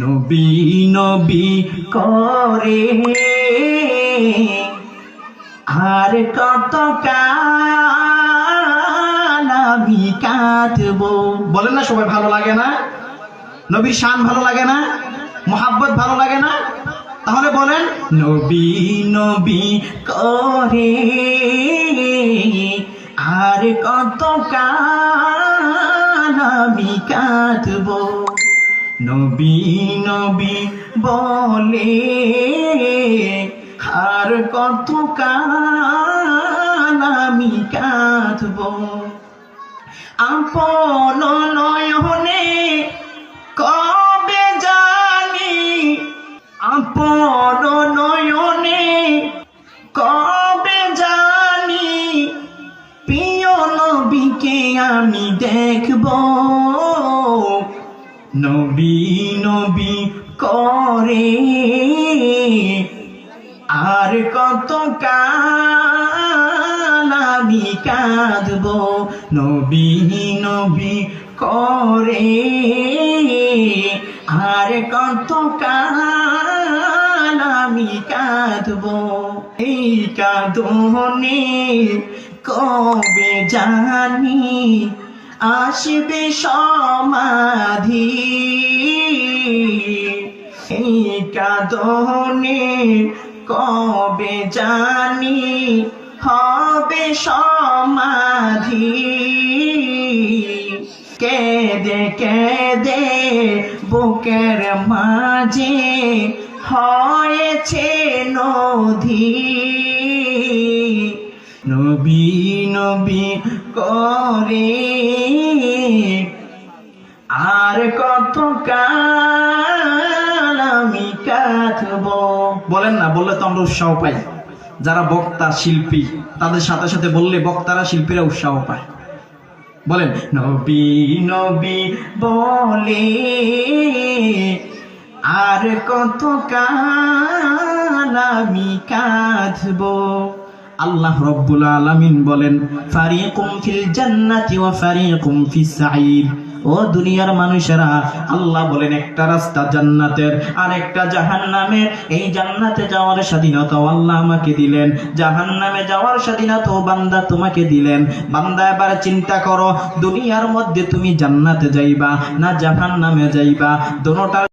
নবী নবী করে আর কত কাল আমি কাটবো। বলেন না সবাই, ভালো লাগে না? নবীর শান ভালো লাগে না? মোহাব্বত ভালো লাগে না? তাহলে বলেন নবী নবী করে আর কত কাল আমি কাটবো। নবী নবী বলে আর কত কাল আমি কাঁদবো। আপন নয়নে কবে জানি, আপন নয়নে কবে জানি প্রিয় নবীকে আমি দেখবো। নবী নবী করে আর কত কাল আমি কাঁদবো। নবী নবী করে আর কত কাল আমি কাঁদবো। এই কাঁদনে কবে জানি আসবে সমাধি, এই কাঁদনে কবে জানি হবে সমাধি। কেঁদে কেঁদে বুকের মাঝে হয়েছে নদী। নবী নবী করে আর কত কাল আমি কাঁদবো। বলেন না, বললে তো আমরা উৎসাহ পাই। যারা বক্তা শিল্পী তাদের সাথে সাথে বললে বক্তারা শিল্পীরা উৎসাহ পায়। বলেন নবী নবী বলে আর কত কাল আমি কাঁদবো। আল্লাহ রব্বুল আলামিন বলেন ফারিকুম ফিল জান্নাতি ওয়া ফারিকুম ফিস সাঈর। ও দুনিয়ার মানুষেরা, আল্লাহ বলেন একটা রাস্তা জান্নাতের আর একটা জাহান্নামের। এই জান্নাতে যাওয়ার স্বাধীনতা আল্লাহ আমাকে দিলেন, জাহান্নামে যাওয়ার স্বাধীনতা বান্দা তোমাকে দিলেন। বান্দা এবার চিন্তা করো, দুনিয়ার মধ্যে তুমি জান্নাতে যাইবা না জাহান্নামে যাইবা? দুটোটা